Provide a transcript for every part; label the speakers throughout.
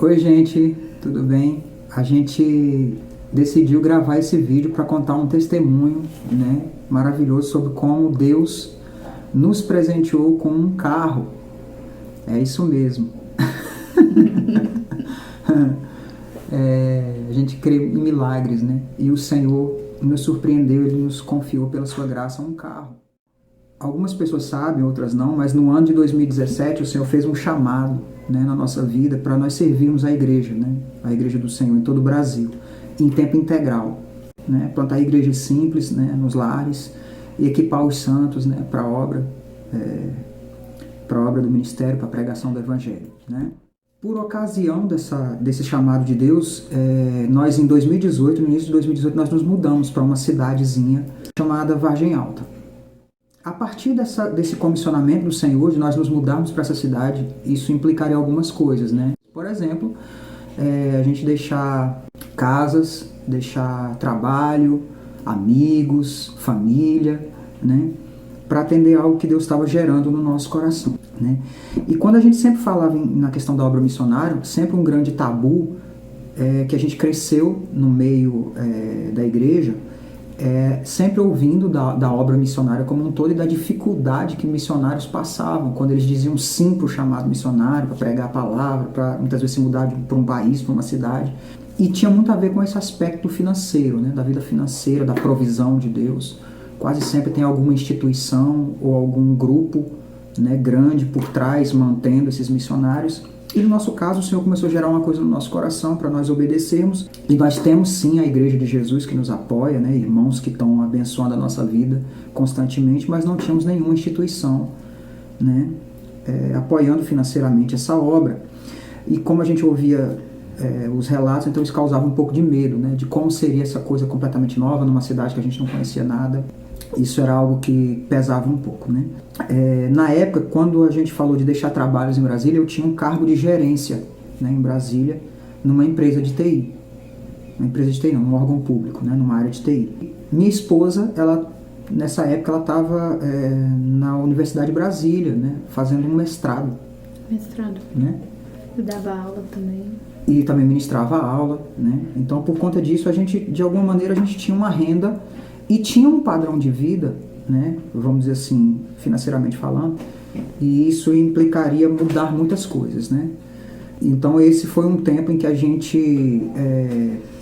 Speaker 1: Oi, gente, tudo bem? A gente decidiu gravar esse vídeo para contar um testemunho, né, maravilhoso sobre como Deus nos presenteou com um carro. É isso mesmo. A gente crê em milagres, né? E o Senhor nos surpreendeu, Ele nos confiou pela sua graça um carro. Algumas pessoas sabem, outras não, mas no ano de 2017 o Senhor fez um chamado, né, na nossa vida para nós servirmos a igreja, né, a igreja do Senhor em todo o Brasil, em tempo integral, né, plantar igrejas simples, né, nos lares e equipar os santos, né, para a obra do ministério, para a pregação do evangelho, né. Por ocasião desse chamado de Deus, nós em 2018, no início de 2018, nós nos mudamos para uma cidadezinha chamada Vargem Alta. A partir desse comissionamento do Senhor, de nós nos mudarmos para essa cidade, isso implicaria algumas coisas, né? Por exemplo, a gente deixar casas, deixar trabalho, amigos, família, né? Para atender algo que Deus estava gerando no nosso coração, né? E quando a gente sempre falava na questão da obra missionária, sempre um grande tabu que a gente cresceu no meio da igreja, sempre ouvindo da obra missionária como um todo e da dificuldade que missionários passavam quando eles diziam sim para o chamado missionário, para pregar a palavra, para muitas vezes se mudar para um país, para uma cidade. E tinha muito a ver com esse aspecto financeiro, né, da vida financeira, da provisão de Deus. Quase sempre tem alguma instituição ou algum grupo, né, grande por trás mantendo esses missionários. E no nosso caso, o Senhor começou a gerar uma coisa no nosso coração para nós obedecermos. E nós temos sim a Igreja de Jesus que nos apoia, né? Irmãos que estão abençoando a nossa vida constantemente, mas não tínhamos nenhuma instituição, né? Apoiando financeiramente essa obra. E como a gente ouvia os relatos, então isso causava um pouco de medo, né? De como seria essa coisa completamente nova numa cidade que a gente não conhecia nada. Isso era algo que pesava um pouco, né? Na época, quando a gente falou de deixar trabalhos em Brasília, eu tinha um cargo de gerência, né, em Brasília, numa empresa de TI. Uma empresa de TI não, um órgão público, né, numa área de TI. Minha esposa, nessa época, ela estava na Universidade de Brasília, né, fazendo um mestrado.
Speaker 2: Mestrado.
Speaker 1: Né?
Speaker 2: Eu dava aula também.
Speaker 1: E também ministrava aula, né? Então, por conta disso, de alguma maneira, a gente tinha uma renda e tinha um padrão de vida, né, vamos dizer assim, financeiramente falando, e isso implicaria mudar muitas coisas, né? Então esse foi um tempo em que a gente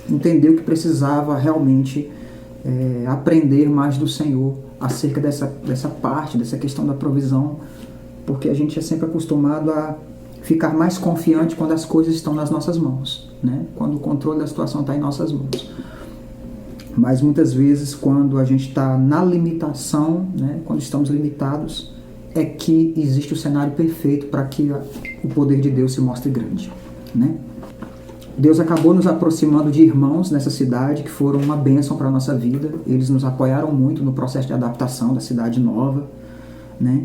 Speaker 1: entendeu que precisava realmente aprender mais do Senhor acerca dessa parte, dessa questão da provisão, porque a gente é sempre acostumado a ficar mais confiante quando as coisas estão nas nossas mãos, né? Quando o controle da situação está em nossas mãos. Mas muitas vezes, quando a gente está na limitação, né, quando estamos limitados, é que existe o cenário perfeito para que o poder de Deus se mostre grande, né? Deus acabou nos aproximando de irmãos nessa cidade que foram uma bênção para a nossa vida. Eles nos apoiaram muito no processo de adaptação da cidade nova, né?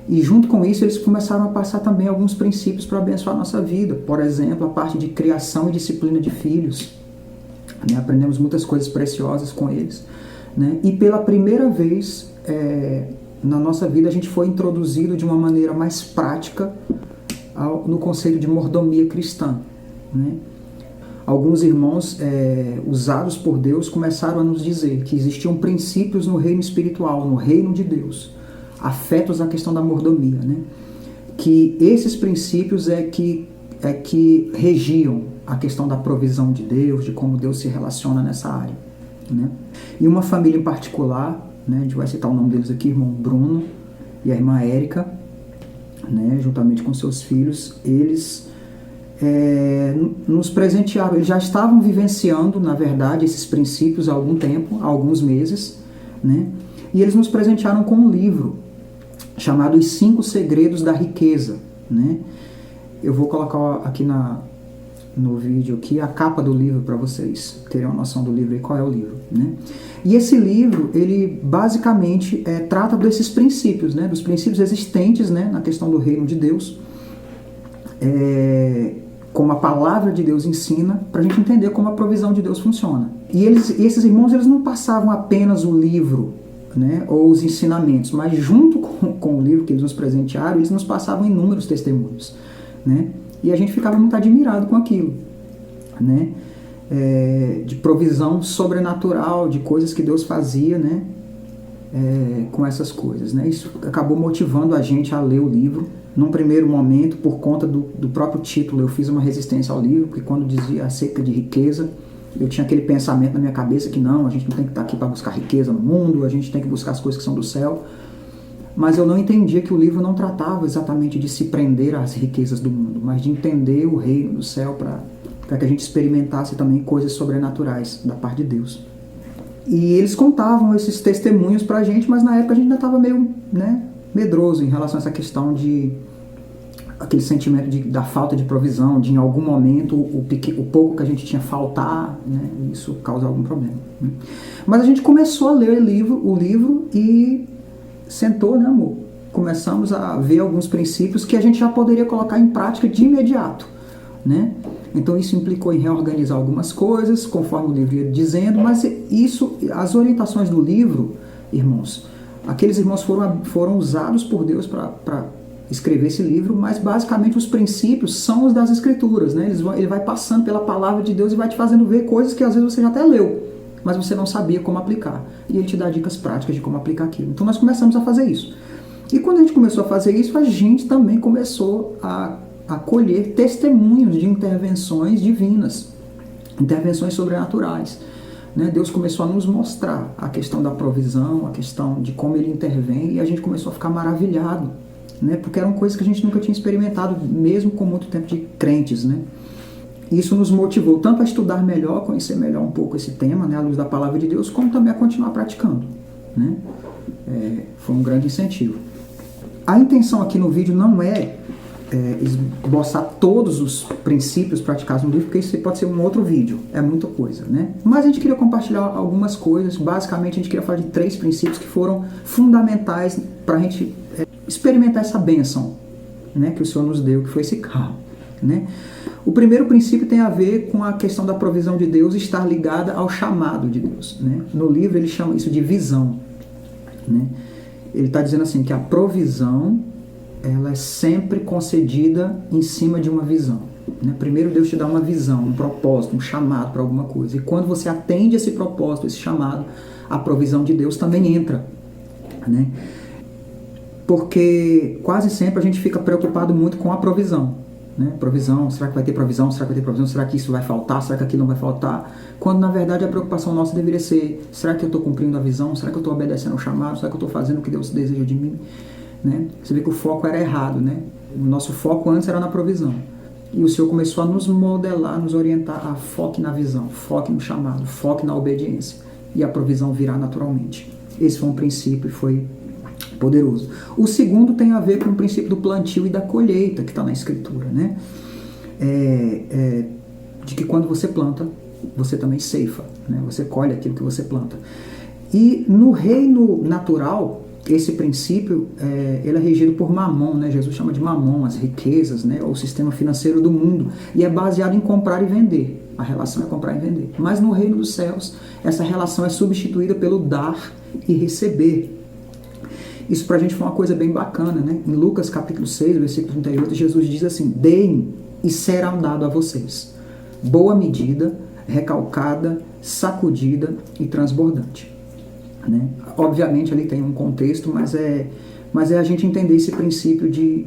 Speaker 1: E junto com isso, eles começaram a passar também alguns princípios para abençoar a nossa vida. Por exemplo, a parte de criação e disciplina de filhos. Né, aprendemos muitas coisas preciosas com eles, né? E pela primeira vez na nossa vida a gente foi introduzido de uma maneira mais prática no conceito de mordomia cristã, né? Alguns irmãos usados por Deus começaram a nos dizer que existiam princípios no reino espiritual, no reino de Deus, afetos à questão da mordomia, né? Que esses princípios que regiam a questão da provisão de Deus, de como Deus se relaciona nessa área, né? E uma família em particular, né, a gente vai citar o nome deles aqui, irmão Bruno e a irmã Érica, né, juntamente com seus filhos, eles nos presentearam. Eles já estavam vivenciando, na verdade, esses princípios há algum tempo, há alguns meses, né? E eles nos presentearam com um livro chamado Os 5 Segredos da Riqueza, né? Eu vou colocar aqui no vídeo aqui a capa do livro para vocês terem uma noção do livro e qual é o livro, né? E esse livro, ele basicamente trata desses princípios, né? Dos princípios existentes, né, na questão do reino de Deus, como a palavra de Deus ensina, para a gente entender como a provisão de Deus funciona. E esses irmãos, eles não passavam apenas o livro, né, ou os ensinamentos, mas junto com o livro que eles nos presentearam, eles nos passavam inúmeros testemunhos, né? E a gente ficava muito admirado com aquilo, né? De provisão sobrenatural, de coisas que Deus fazia, né? Com essas coisas, né? Isso acabou motivando a gente a ler o livro. Num primeiro momento, por conta do próprio título, eu fiz uma resistência ao livro, porque quando dizia acerca de riqueza, eu tinha aquele pensamento na minha cabeça que não, a gente não tem que estar aqui para buscar riqueza no mundo, a gente tem que buscar as coisas que são do céu. Mas eu não entendia que o livro não tratava exatamente de se prender às riquezas do mundo, mas de entender o reino do céu para que a gente experimentasse também coisas sobrenaturais da parte de Deus. E eles contavam esses testemunhos pra gente, mas na época a gente ainda estava meio, né, medroso em relação a essa questão de aquele sentimento da falta de provisão, de em algum momento o pouco que a gente tinha faltar, né, isso causa algum problema, né? Mas a gente começou a ler o livro e sentou, né, amor? Começamos a ver alguns princípios que a gente já poderia colocar em prática de imediato, né? Então isso implicou em reorganizar algumas coisas, conforme o livro ia dizendo, mas as orientações do livro, irmãos, aqueles irmãos foram usados por Deus para escrever esse livro, mas basicamente os princípios são os das Escrituras, né? Ele vai passando pela palavra de Deus e vai te fazendo ver coisas que às vezes você já até leu, mas você não sabia como aplicar. E ele te dá dicas práticas de como aplicar aquilo. Então nós começamos a fazer isso. E quando a gente começou a fazer isso, a gente também começou a colher testemunhos de intervenções divinas, intervenções sobrenaturais, né? Deus começou a nos mostrar a questão da provisão, a questão de como Ele intervém, e a gente começou a ficar maravilhado, né? Porque eram coisas que a gente nunca tinha experimentado, mesmo com muito tempo de crentes, né? Isso nos motivou tanto a estudar melhor, conhecer melhor um pouco esse tema, né, à luz da palavra de Deus, como também a continuar praticando, né? Foi um grande incentivo. A intenção aqui no vídeo não é esboçar todos os princípios praticados no livro, porque isso pode ser um outro vídeo, é muita coisa, né? Mas a gente queria compartilhar algumas coisas. Basicamente a gente queria falar de 3 princípios que foram fundamentais para a gente experimentar essa bênção, né, que o Senhor nos deu, que foi esse carro, né? O primeiro princípio tem a ver com a questão da provisão de Deus estar ligada ao chamado de Deus, né? No livro ele chama isso de visão, né? Ele está dizendo assim que a provisão ela é sempre concedida em cima de uma visão, né? Primeiro Deus te dá uma visão, um propósito, um chamado para alguma coisa. E quando você atende esse propósito, esse chamado, a provisão de Deus também entra, né? Porque quase sempre a gente fica preocupado muito com a provisão, né? Provisão, será que vai ter provisão? Será que vai ter provisão? Será que isso vai faltar? Será que aquilo não vai faltar? Quando na verdade a preocupação nossa deveria ser: será que eu estou cumprindo a visão? Será que eu estou obedecendo ao chamado? Será que eu estou fazendo o que Deus deseja de mim? Né? Você vê que o foco era errado, né? O nosso foco antes era na provisão. E o Senhor começou a nos modelar, nos orientar a foque na visão, foque no chamado, foque na obediência. E a provisão virá naturalmente. Esse foi um princípio e foi poderoso. O segundo tem a ver com o princípio do plantio e da colheita que está na Escritura, né? De que quando você planta, você também ceifa, né? Você colhe aquilo que você planta. E no reino natural, esse princípio ele é regido por Mamon, né? Jesus chama de Mamon, as riquezas, né? O sistema financeiro do mundo. E é baseado em comprar e vender. A relação é comprar e vender. Mas no reino dos céus, essa relação é substituída pelo dar e receber. Isso pra gente foi uma coisa bem bacana, né? Em Lucas capítulo 6, versículo 38, Jesus diz assim: deem e será dado a vocês boa medida, recalcada, sacudida e transbordante, né? Obviamente ali tem um contexto, mas é a gente entender esse princípio de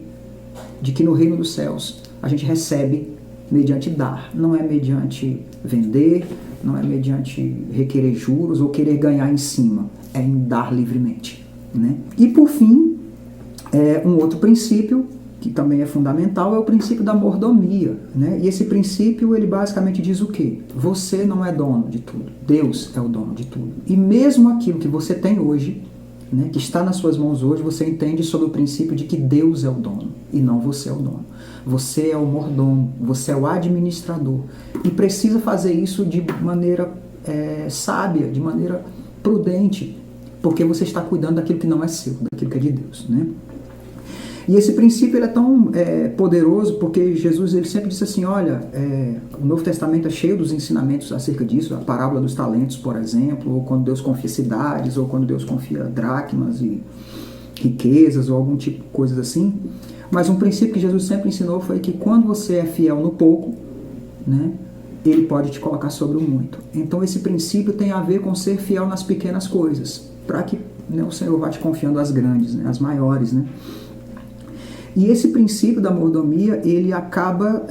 Speaker 1: que no reino dos céus a gente recebe mediante dar, não é mediante vender, não é mediante requerer juros ou querer ganhar em cima, é em dar livremente, né? E por fim, um outro princípio que também é fundamental é o princípio da mordomia, né? E esse princípio ele basicamente diz o quê? Você não é dono de tudo, Deus é o dono de tudo. E mesmo aquilo que você tem hoje, né, que está nas suas mãos hoje, você entende sobre o princípio de que Deus é o dono e não você é o dono. Você é o mordomo, você é o administrador e precisa fazer isso de maneira sábia, de maneira prudente, porque você está cuidando daquilo que não é seu, daquilo que é de Deus, né? E esse princípio ele é tão poderoso porque Jesus ele sempre disse assim, olha, o Novo Testamento é cheio dos ensinamentos acerca disso, a parábola dos talentos, por exemplo, ou quando Deus confia cidades, ou quando Deus confia dracmas e riquezas, ou algum tipo de coisas assim. Mas um princípio que Jesus sempre ensinou foi que quando você é fiel no pouco, né, ele pode te colocar sobre o muito. Então esse princípio tem a ver com ser fiel nas pequenas coisas, para que, né, o Senhor vá te confiando as grandes, né, as maiores, né? E esse princípio da mordomia, ele acaba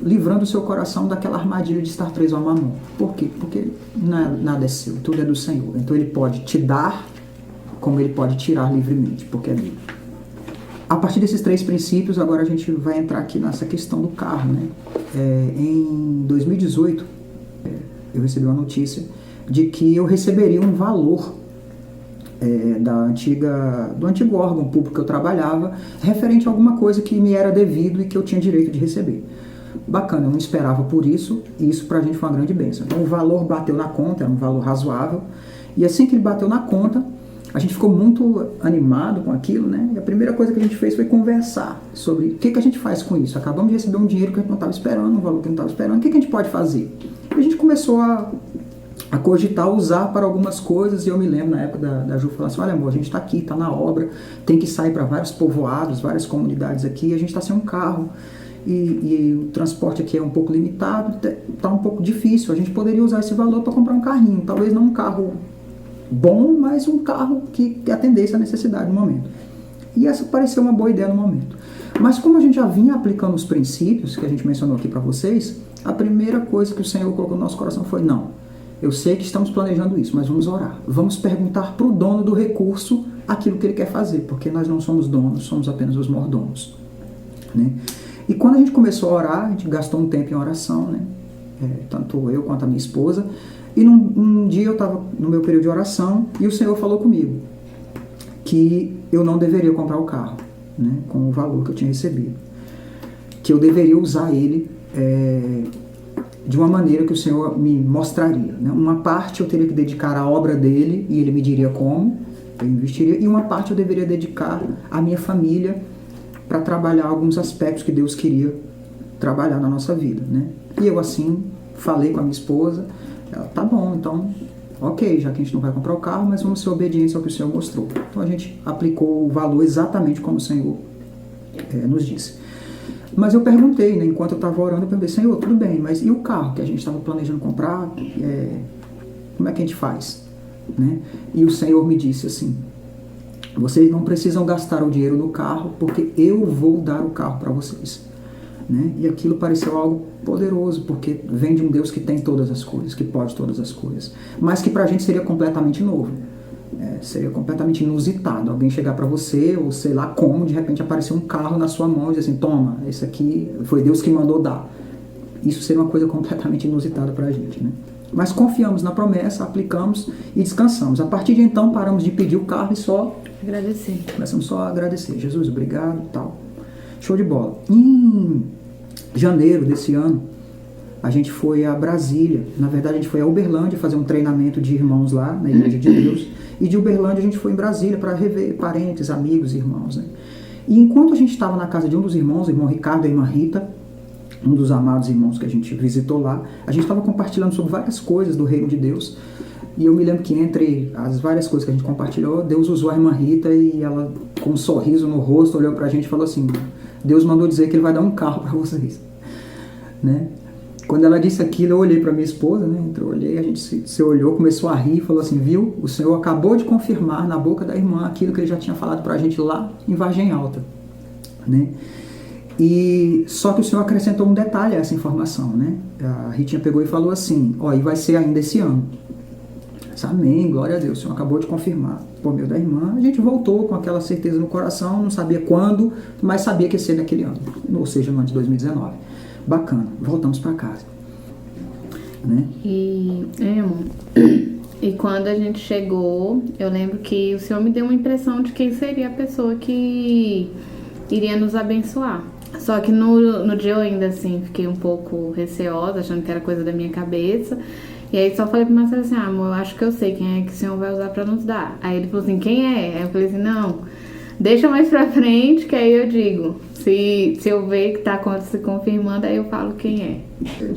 Speaker 1: livrando o seu coração daquela armadilha de estar preso ao mamon. Por quê? Porque nada é seu, tudo é do Senhor. Então ele pode te dar, como ele pode tirar livremente, porque é dele. A partir desses 3 princípios, agora a gente vai entrar aqui nessa questão do carro, né? Em 2018, eu recebi uma notícia de que eu receberia um valor do antigo órgão público que eu trabalhava, referente a alguma coisa que me era devido e que eu tinha direito de receber. Bacana, eu não esperava por isso, e isso pra gente foi uma grande bênção. Então o valor bateu na conta, era um valor razoável, e assim que ele bateu na conta, a gente ficou muito animado com aquilo, né? E a primeira coisa que a gente fez foi conversar sobre o que a gente faz com isso. Acabamos de receber um dinheiro que a gente não estava esperando, um valor que a gente não estava esperando, o que a gente pode fazer? E a gente começou a cogitar, usar para algumas coisas, e eu me lembro na época da Ju falar assim, olha amor, a gente está aqui, está na obra, tem que sair para vários povoados, várias comunidades aqui, a gente está sem um carro, e o transporte aqui é um pouco limitado, está um pouco difícil, a gente poderia usar esse valor para comprar um carrinho, talvez não um carro bom, mas um carro que atendesse a necessidade no momento. E essa pareceu uma boa ideia no momento. Mas como a gente já vinha aplicando os princípios que a gente mencionou aqui para vocês, a primeira coisa que o Senhor colocou no nosso coração foi, não, eu sei que estamos planejando isso, mas vamos orar. Vamos perguntar para o dono do recurso aquilo que ele quer fazer, porque nós não somos donos, somos apenas os mordomos, né? E quando a gente começou a orar, a gente gastou um tempo em oração, né? Tanto eu quanto a minha esposa. E num dia eu estava no meu período de oração e o Senhor falou comigo que eu não deveria comprar o carro, né, com o valor que eu tinha recebido. Que eu deveria usar ele de uma maneira que o Senhor me mostraria, né? Uma parte eu teria que dedicar à obra dele e ele me diria como eu investiria, e uma parte eu deveria dedicar à minha família para trabalhar alguns aspectos que Deus queria trabalhar na nossa vida, né? E eu assim falei com a minha esposa. Ela, tá bom, então, ok, já que a gente não vai comprar o carro, mas vamos ser obedientes ao que o Senhor mostrou. Então a gente aplicou o valor exatamente como o Senhor nos disse. Mas eu perguntei, né, enquanto eu estava orando, eu perguntei, Senhor, tudo bem, mas e o carro que a gente estava planejando comprar, como é que a gente faz? Né? E o Senhor me disse assim, vocês não precisam gastar o dinheiro no carro, porque eu vou dar o carro para vocês. Né? E aquilo pareceu algo poderoso, porque vem de um Deus que tem todas as coisas, que pode todas as coisas, mas que pra gente seria completamente novo, seria completamente inusitado, alguém chegar pra você, ou sei lá como, de repente aparecer um carro na sua mão e dizer assim, toma, esse aqui foi Deus que mandou dar. Isso seria uma coisa completamente inusitada pra gente, né? Mas confiamos na promessa, aplicamos e descansamos. A partir de então paramos de pedir o carro e só
Speaker 2: agradecer.
Speaker 1: Começamos só a agradecer, Jesus, obrigado e tal. Show de bola. Em janeiro desse ano, a gente foi a Brasília. Na verdade, a gente foi a Uberlândia fazer um treinamento de irmãos lá, na Igreja de Deus. E de Uberlândia, a gente foi em Brasília para rever parentes, amigos, irmãos, né? E enquanto a gente estava na casa de um dos irmãos, o irmão Ricardo e a irmã Rita, um dos amados irmãos que a gente visitou lá, a gente estava compartilhando sobre várias coisas do reino de Deus. E eu me lembro que entre as várias coisas que a gente compartilhou, Deus usou a irmã Rita e ela, com um sorriso no rosto, olhou pra gente e falou assim, Deus mandou dizer que ele vai dar um carro para vocês, né? Quando ela disse aquilo, eu olhei para minha esposa, né? Então eu olhei, a gente se olhou, começou a rir e falou assim, viu? O Senhor acabou de confirmar na boca da irmã aquilo que ele já tinha falado pra gente lá em Vargem Alta, né? E só que o Senhor acrescentou um detalhe a essa informação, né? A Ritinha pegou e falou assim, ó, e vai ser ainda esse ano. Amém, glória a Deus, o Senhor acabou de confirmar por meio da irmã. A gente voltou com aquela certeza no coração, não sabia quando, mas sabia que ia ser naquele ano, ou seja, no ano de 2019. Bacana, voltamos para casa, né?
Speaker 2: E quando a gente chegou, eu lembro que o Senhor me deu uma impressão de quem seria a pessoa que iria nos abençoar. Só que no dia eu ainda assim fiquei um pouco receosa, achando que era coisa da minha cabeça. E aí só falei pro Marcelo assim, amor, eu acho que eu sei quem é que o Senhor vai usar pra nos dar. Aí ele falou assim, quem é? Aí eu falei assim, não, deixa mais pra frente, que aí eu digo. Se eu ver que tá se confirmando, aí eu falo quem é.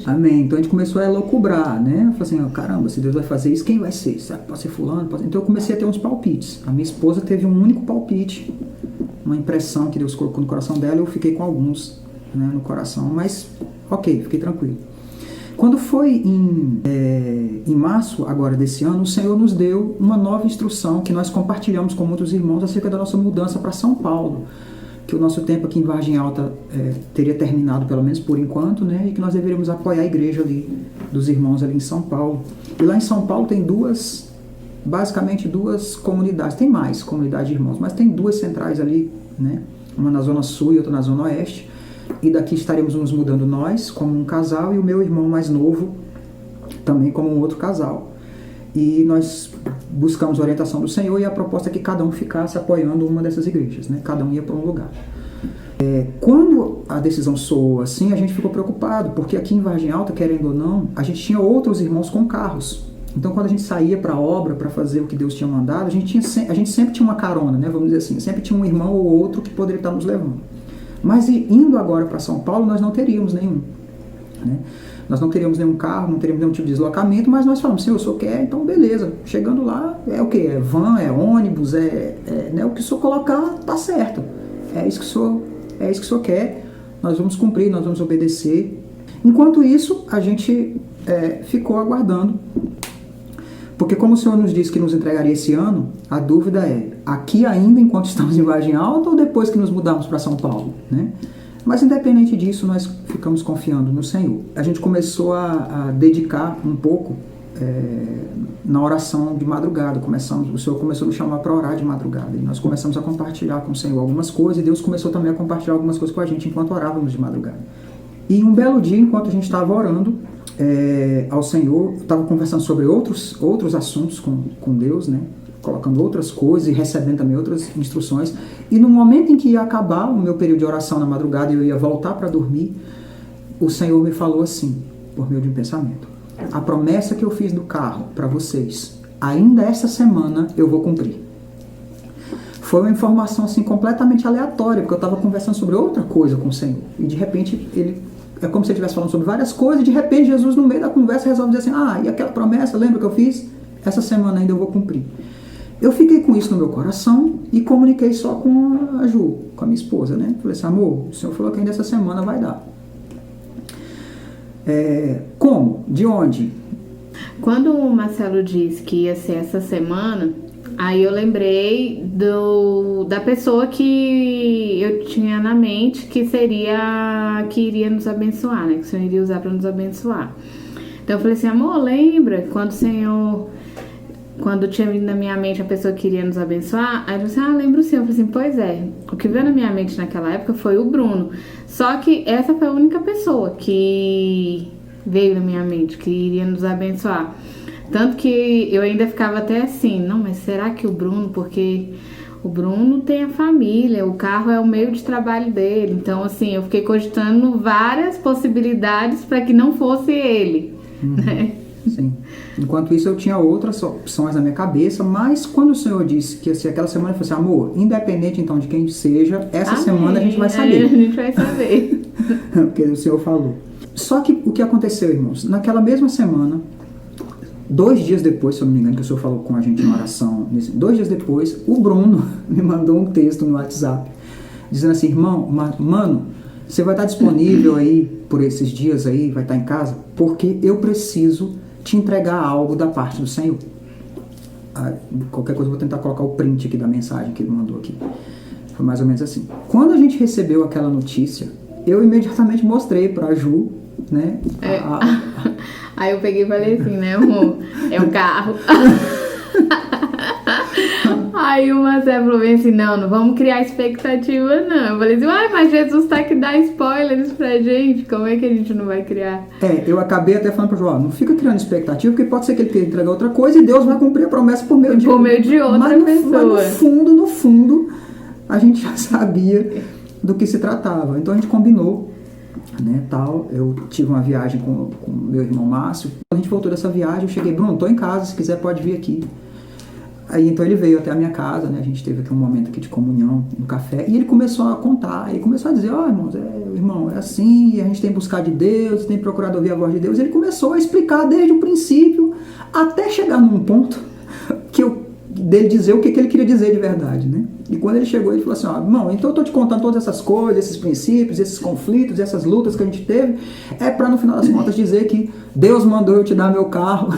Speaker 1: Amém. Então a gente começou a elocubrar, né? Eu falei assim, oh, caramba, se Deus vai fazer isso, quem vai ser? Será que pode ser fulano? Então eu comecei a ter uns palpites. A minha esposa teve um único palpite uma impressão que Deus colocou no coração dela, eu fiquei com alguns, né, no coração, mas ok, fiquei tranquilo. Quando foi em março agora desse ano, o Senhor nos deu uma nova instrução que nós compartilhamos com muitos irmãos acerca da nossa mudança para São Paulo, que o nosso tempo aqui em Vargem Alta teria terminado, pelo menos por enquanto, né, e que nós deveríamos apoiar a igreja ali, dos irmãos ali em São Paulo. E lá em São Paulo tem basicamente duas comunidades, tem mais comunidades de irmãos, mas tem duas centrais ali, né, uma na zona sul e outra na zona oeste. E daqui estaremos nos mudando nós, como um casal, e o meu irmão mais novo, também como um outro casal. E nós buscamos a orientação do Senhor e a proposta é que cada um ficasse apoiando uma dessas igrejas, né? Cada um ia para um lugar. Quando a decisão soou assim, a gente ficou preocupado, porque aqui em Vargem Alta, querendo ou não, a gente tinha outros irmãos com carros. Então, quando a gente saía para a obra, para fazer o que Deus tinha mandado, a gente sempre tinha uma carona, né? Vamos dizer assim, sempre tinha um irmão ou outro que poderia estar nos levando. Mas indo agora para São Paulo, nós não teríamos nenhum, né? Nós não teríamos nenhum carro, não teríamos nenhum tipo de deslocamento, mas nós falamos, Senhor, o Senhor quer, então beleza. Chegando lá, é o quê? É van, é ônibus, né? O que o Senhor colocar, tá certo. É isso que o Senhor quer, nós vamos cumprir, nós vamos obedecer. Enquanto isso, a gente ficou aguardando. Porque como o Senhor nos disse que nos entregaria esse ano, a dúvida é, aqui ainda enquanto estamos em Vargem Alta ou depois que nos mudarmos para São Paulo, né? Mas independente disso, nós ficamos confiando no Senhor. A gente começou a dedicar um pouco na oração de madrugada. O Senhor começou a nos chamar para orar de madrugada. E nós começamos a compartilhar com o Senhor algumas coisas, e Deus começou também a compartilhar algumas coisas com a gente enquanto orávamos de madrugada. E um belo dia, enquanto a gente estava orando ao Senhor, estava conversando sobre outros assuntos com Deus, né? Colocando outras coisas e recebendo também outras instruções. E no momento em que ia acabar o meu período de oração na madrugada e eu ia voltar para dormir, o Senhor me falou assim, por meio de um pensamento: a promessa que eu fiz do carro para vocês, ainda essa semana eu vou cumprir. Foi uma informação assim completamente aleatória, porque eu estava conversando sobre outra coisa com o Senhor. E de repente é como se ele estivesse falando sobre várias coisas, e de repente Jesus, no meio da conversa, resolve dizer assim: e aquela promessa, lembra que eu fiz? Essa semana ainda eu vou cumprir. Eu fiquei com isso no meu coração e comuniquei só com a Ju, com a minha esposa, né? Falei assim: amor, o Senhor falou que ainda essa semana vai dar. Como? De onde?
Speaker 2: Quando o Marcelo disse que ia ser essa semana, aí eu lembrei da pessoa que eu tinha na mente que iria nos abençoar, né? Que o Senhor iria usar para nos abençoar. Então eu falei assim: amor, lembra quando tinha vindo na minha mente a pessoa que iria nos abençoar? Aí eu disse: lembro sim. Eu falei assim: pois é, o que veio na minha mente naquela época foi o Bruno. Só que essa foi a única pessoa que veio na minha mente, que iria nos abençoar. Tanto que eu ainda ficava até assim: não, mas será que o Bruno? Porque o Bruno tem a família, o carro é o meio de trabalho dele. Então, assim, eu fiquei cogitando várias possibilidades para que não fosse ele, né?
Speaker 1: Sim. Enquanto isso, eu tinha outras opções na minha cabeça, mas quando o Senhor disse que assim, aquela semana, eu falei assim: amor, independente então de quem seja, essa semana a gente vai saber.
Speaker 2: A gente vai saber.
Speaker 1: Porque o Senhor falou. Só que o que aconteceu, irmãos? Naquela mesma semana, 2 dias depois, se eu não me engano, que o Senhor falou com a gente em oração, 2 dias depois, o Bruno me mandou um texto no WhatsApp, dizendo assim: irmão, mano, você vai estar disponível aí por esses dias aí, vai estar em casa? Porque eu preciso te entregar algo da parte do Senhor. Qualquer coisa eu vou tentar colocar o print aqui da mensagem que ele mandou aqui. Foi mais ou menos assim. Quando a gente recebeu aquela notícia, eu imediatamente mostrei pra Ju, né?
Speaker 2: Aí eu peguei e falei assim, né, amor? É o carro. Aí o Marcelo falou bem assim: não vamos criar expectativa, não. Eu falei assim: mas Jesus tá aqui dá spoilers pra gente, como é que a gente não vai criar?
Speaker 1: Eu acabei até falando pra Ju: não fica criando expectativa, porque pode ser que ele queira entregar outra coisa e Deus vai cumprir a promessa por meio de outra pessoa. Mas no fundo, a gente já sabia do que se tratava. Então a gente combinou, né, tal. Eu tive uma viagem com meu irmão Márcio. A gente voltou dessa viagem, eu cheguei: Bruno, tô em casa, se quiser pode vir aqui. Aí então ele veio até a minha casa, né? A gente teve aqui um momento aqui de comunhão no café, e ele começou a contar, ele começou a dizer: irmãos, irmão, é assim, a gente tem buscado de Deus, tem procurado ouvir a voz de Deus. Ele começou a explicar desde o princípio, até chegar num ponto dele dizer o que ele queria dizer de verdade, né? E quando ele chegou, ele falou assim, ó, irmão, então eu tô te contando todas essas coisas, esses princípios, esses conflitos, essas lutas que a gente teve, é para no final das contas dizer que Deus mandou eu te dar meu carro.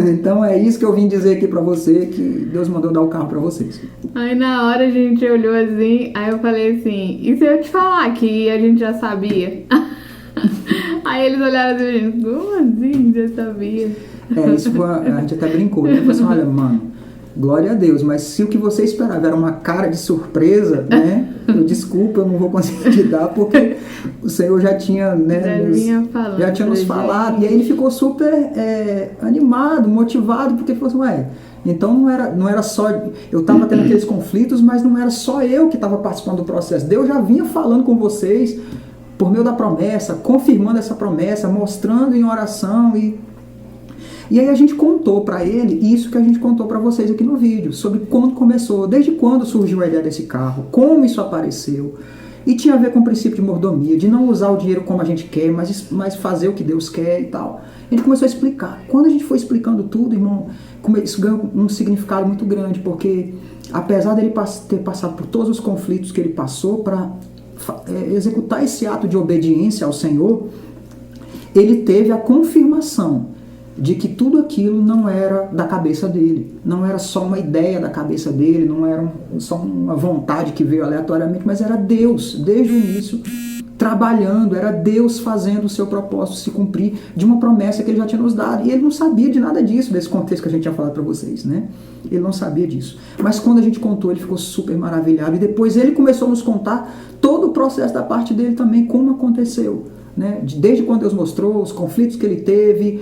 Speaker 1: Então é isso que eu vim dizer aqui pra você, que Deus mandou dar o carro pra vocês.
Speaker 2: Aí na hora a gente olhou assim, aí eu falei assim, e se eu te falar que a gente já sabia? Aí eles olharam assim, como assim já sabia?
Speaker 1: Isso foi, a gente até brincou, né? Falei assim, olha, mano, glória a Deus, mas se o que você esperava era uma cara de surpresa, né? Desculpa, eu não vou conseguir te dar, porque o Senhor já tinha, né, já tinha nos falado. E aí ele ficou super animado, motivado, porque ele falou assim, ué, então não era só, eu estava tendo aqueles conflitos, mas não era só eu que estava participando do processo. Deus já vinha falando com vocês por meio da promessa, confirmando essa promessa, mostrando em oração e aí a gente contou para ele isso que a gente contou para vocês aqui no vídeo, sobre quando começou, desde quando surgiu a ideia desse carro, como isso apareceu, e tinha a ver com o princípio de mordomia, de não usar o dinheiro como a gente quer, mas fazer o que Deus quer e tal. A gente começou a explicar. Quando a gente foi explicando tudo, irmão, isso ganhou um significado muito grande, porque apesar dele ter passado por todos os conflitos que ele passou para executar esse ato de obediência ao Senhor, ele teve a confirmação de que tudo aquilo não era da cabeça dele, não era só uma ideia da cabeça dele, não era só uma vontade que veio aleatoriamente, mas era Deus, desde o início, trabalhando, era Deus fazendo o seu propósito se cumprir de uma promessa que ele já tinha nos dado. E ele não sabia de nada disso, desse contexto que a gente tinha falado para vocês, né? Ele não sabia disso. Mas quando a gente contou, ele ficou super maravilhado. E depois ele começou a nos contar todo o processo da parte dele também, como aconteceu. Né? Desde quando Deus mostrou, os conflitos que ele teve,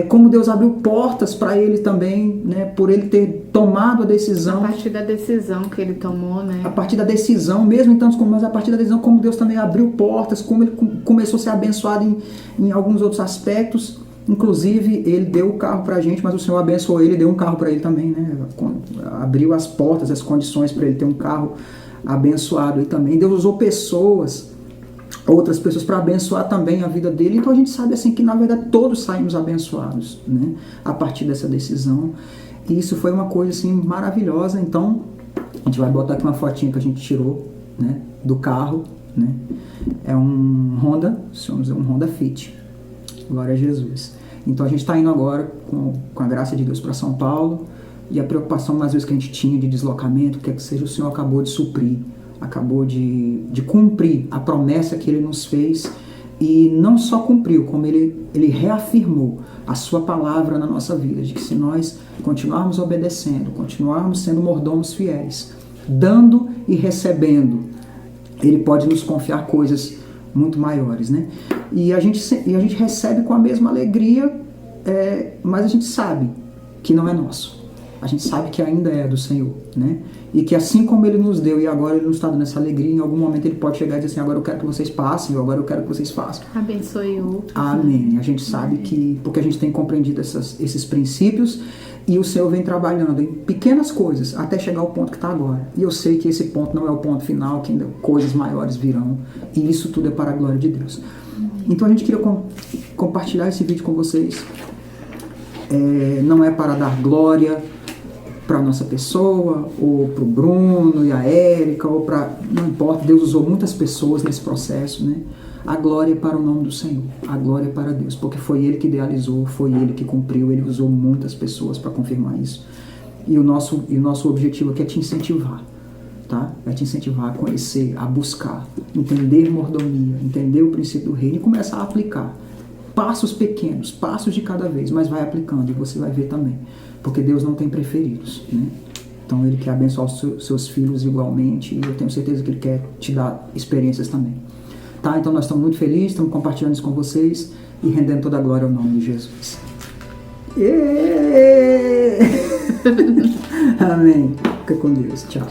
Speaker 1: como Deus abriu portas para ele também, né? Por ele ter tomado a decisão.
Speaker 2: A partir da decisão que ele tomou, né?
Speaker 1: A partir da decisão, mesmo então, mas a partir da decisão, como Deus também abriu portas, como ele começou a ser abençoado em alguns outros aspectos. Inclusive, ele deu o carro para a gente, mas o Senhor abençoou ele e deu um carro para ele também, né? Abriu as portas, as condições para ele ter um carro abençoado e também. Deus usou outras pessoas para abençoar também a vida dele. Então a gente sabe assim que na verdade todos saímos abençoados, né, a partir dessa decisão. E isso foi uma coisa assim maravilhosa. Então a gente vai botar aqui uma fotinha que a gente tirou, né, do carro, né? É um Honda, vamos dizer, um Honda Fit. Glória a Jesus. Então a gente está indo agora com a graça de Deus para São Paulo, e a preocupação às vezes que a gente tinha de deslocamento, quer que seja, o Senhor acabou de suprir, acabou de cumprir a promessa que ele nos fez. E não só cumpriu, como ele reafirmou a sua palavra na nossa vida, de que se nós continuarmos obedecendo, continuarmos sendo mordomos fiéis, dando e recebendo, ele pode nos confiar coisas muito maiores, né? E a gente recebe com a mesma alegria, mas a gente sabe que não é nosso. A gente sabe que ainda é do Senhor, né? E que assim como ele nos deu e agora ele nos está dando essa alegria, em algum momento ele pode chegar e dizer assim, agora eu quero que vocês passem, ou agora eu quero que vocês façam.
Speaker 2: Abençoe outros.
Speaker 1: Amém. A gente sabe que, porque a gente tem compreendido esses princípios, e o Senhor vem trabalhando em pequenas coisas até chegar ao ponto que está agora. E eu sei que esse ponto não é o ponto final, que ainda coisas maiores virão, e isso tudo é para a glória de Deus. Então a gente queria compartilhar esse vídeo com vocês. Não é para dar glória para a nossa pessoa, ou para o Bruno e a Érica, ou para... Não importa, Deus usou muitas pessoas nesse processo, né? A glória é para o nome do Senhor, a glória é para Deus, porque foi Ele que idealizou, foi Ele que cumpriu, Ele usou muitas pessoas para confirmar isso. E o nosso objetivo aqui é te incentivar, tá? É te incentivar a conhecer, a buscar, entender mordomia, entender o princípio do reino e começar a aplicar. Passos pequenos, passos de cada vez, mas vai aplicando e você vai ver também. Porque Deus não tem preferidos, né? Então Ele quer abençoar os seus filhos igualmente, e eu tenho certeza que Ele quer te dar experiências também. Tá? Então nós estamos muito felizes, estamos compartilhando isso com vocês e rendendo toda a glória ao nome de Jesus. Amém. Fica com Deus. Tchau.